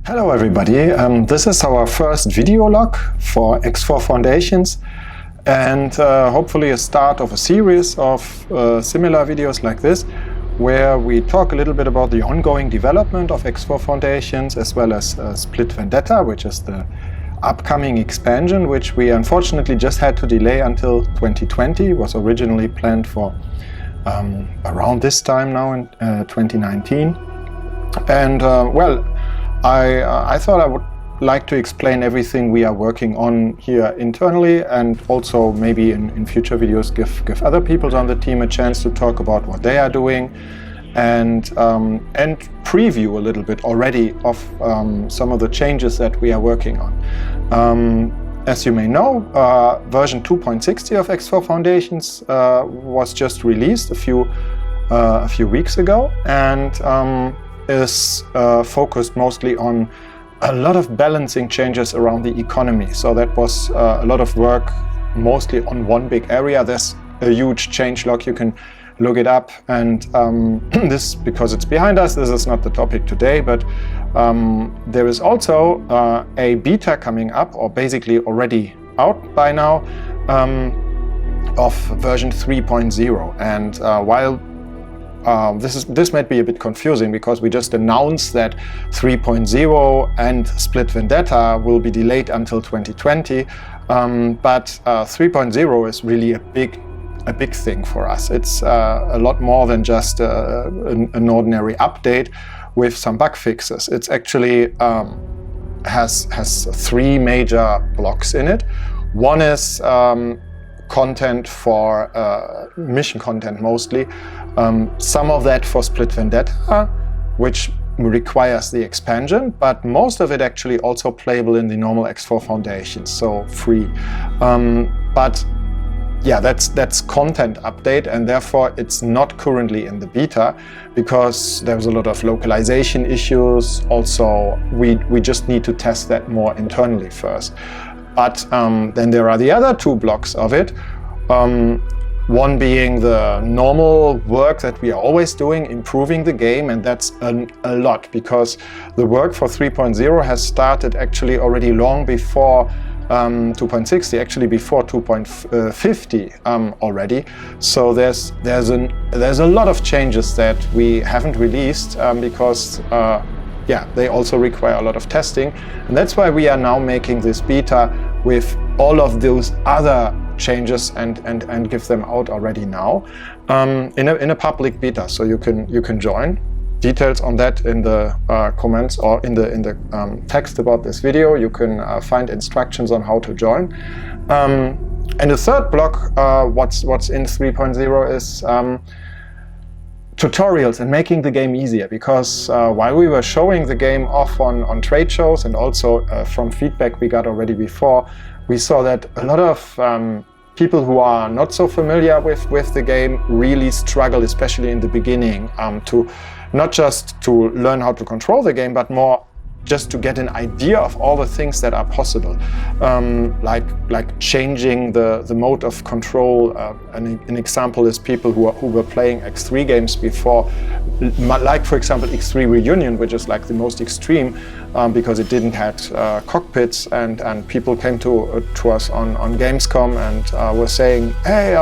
Hello everybody, this is our first video log for X4 Foundations and hopefully a start of a series of similar videos like this where we talk a little bit about the ongoing development of X4 Foundations as well as Split Vendetta, which is the upcoming expansion, which we unfortunately just had to delay until 2020. It was originally planned for around this time now in 2019. And I thought I would like to explain everything we are working on here internally, and also maybe in future videos give other people on the team a chance to talk about what they are doing, and preview a little bit already of some of the changes that we are working on. As you may know, version 2.60 of X4 Foundations was just released a few weeks ago, and is focused mostly on a lot of balancing changes around the economy. So that was a lot of work mostly on one big area. There's a huge change log, you can look it up, and this, because it's behind us, this is not the topic today, but there is also a beta coming up, or basically already out by now, of version 3.0. And while this might be a bit confusing because we just announced that 3.0 and Split Vendetta will be delayed until 2020, but 3.0 is really a big thing for us. It's a lot more than just an ordinary update with some bug fixes. It's actually has three major blocks in it. One is content for mission content mostly. Some of that for Split Vendetta, which requires the expansion, but most of it actually also playable in the normal X4 Foundations, so free. But yeah, that's content update, and therefore it's not currently in the beta because there was a lot of localization issues. Also, we just need to test that more internally first. But then there are the other two blocks of it. One being the normal work that we are always doing, improving the game, and that's a lot because the work for 3.0 has started actually already long before 2.60, actually before 2.50 already. So there's a lot of changes that we haven't released because they also require a lot of testing, and that's why we are now making this beta with all of those other changes and give them out already now in a public beta, so you can join. Details on that in the comments or in the text about this video. You can find instructions on how to join. And the third block, what's in 3.0 is tutorials and making the game easier, because while we were showing the game off on trade shows and also from feedback we got already before, we saw that a lot of people who are not so familiar with the game really struggle, especially in the beginning, to not just to learn how to control the game, but more just to get an idea of all the things that are possible, like changing the mode of control. An example is people who were playing X3 games before, like for example X3 Reunion, which is like the most extreme because it didn't have cockpits, and people came to us on Gamescom and were saying, hey,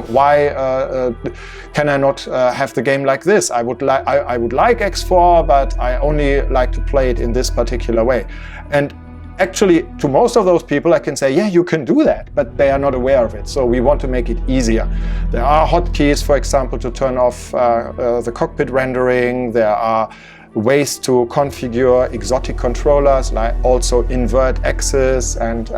why can I not have the game like this? I would like X4, but I only like to play it in this particular way. And actually, to most of those people, I can say, yeah, you can do that, but they are not aware of it. So we want to make it easier. There are hotkeys, for example, to turn off the cockpit rendering. There are ways to configure exotic controllers, like also invert axis, and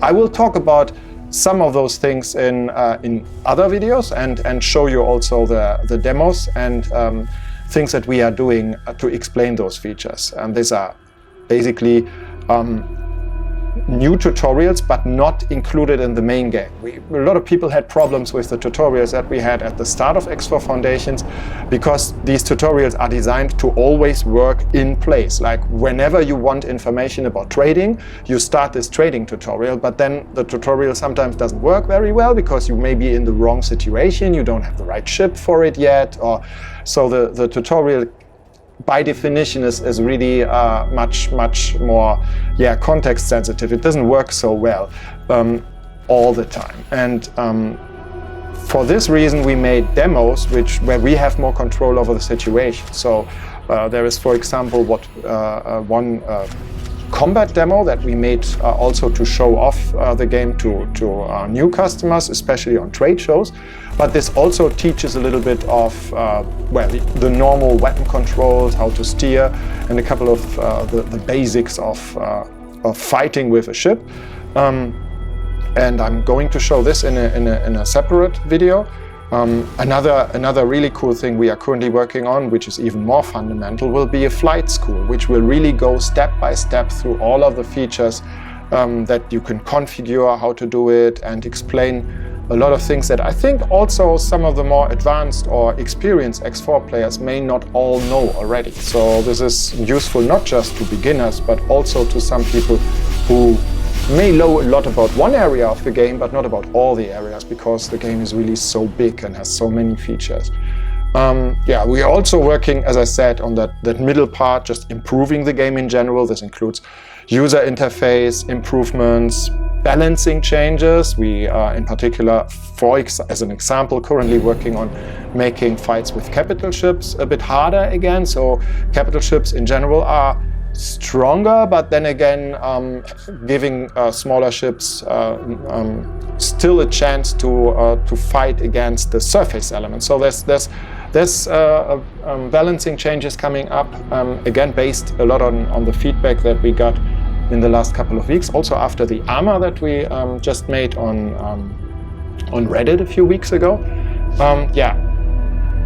I will talk about some of those things in other videos and show you also the demos and things that we are doing to explain those features. And these are basically new tutorials, but not included in the main game. A lot of people had problems with the tutorials that we had at the start of X4 Foundations, because these tutorials are designed to always work in place. Like whenever you want information about trading, you start this trading tutorial, but then the tutorial sometimes doesn't work very well because you may be in the wrong situation, you don't have the right ship for it yet, or so the tutorial by definition is really much more context sensitive. It doesn't work so well all the time. And for this reason, we made demos where we have more control over the situation. So there is, for example, one combat demo that we made also to show off the game to new customers, especially on trade shows. But this also teaches a little bit of the normal weapon controls, how to steer, and a couple of the basics of fighting with a ship. And I'm going to show this in a separate video. Another really cool thing we are currently working on, which is even more fundamental, will be a flight school, which will really go step by step through all of the features that you can configure, how to do it, and explain a lot of things that I think also some of the more advanced or experienced X4 players may not all know already. So this is useful not just to beginners, but also to some people who may know a lot about one area of the game, but not about all the areas, because the game is really so big and has so many features. We are also working, as I said, on that middle part, just improving the game in general. This includes user interface improvements, balancing changes. We are in particular, as an example, currently working on making fights with capital ships a bit harder again. So capital ships in general are stronger, but then again giving smaller ships still a chance to fight against the surface element. So there's balancing changes coming up, again based a lot on the feedback that we got in the last couple of weeks, also after the armor that we just made on Reddit a few weeks ago.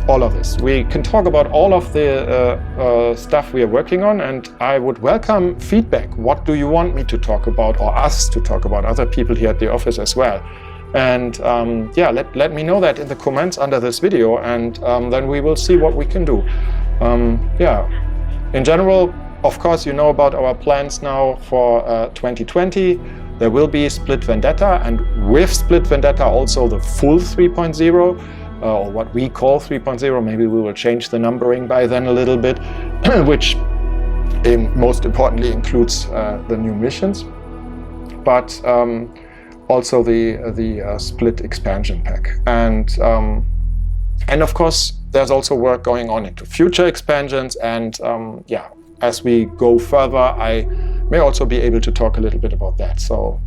All of this. We can talk about all of the stuff we are working on, and I would welcome feedback. What do you want me to talk about, or us to talk about, other people here at the office as well? And let me know that in the comments under this video, and then we will see what we can do. In general, of course, you know about our plans now for 2020. There will be Split Vendetta, and with Split Vendetta also the full 3.0. Or what we call 3.0, maybe we will change the numbering by then a little bit, which most importantly includes the new missions, but also the Split expansion pack. And of course, there's also work going on into future expansions, and as we go further, I may also be able to talk a little bit about that. So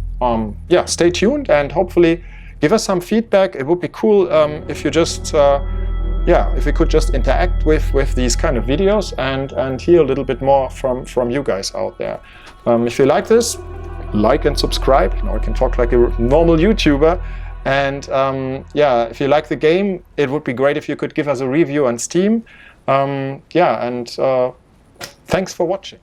stay tuned, and hopefully give us some feedback. It would be cool if you just, if we could just interact with these kind of videos and hear a little bit more from you guys out there. If you like this, like and subscribe. Now I can talk like a normal YouTuber. And if you like the game, it would be great if you could give us a review on Steam. Thanks for watching.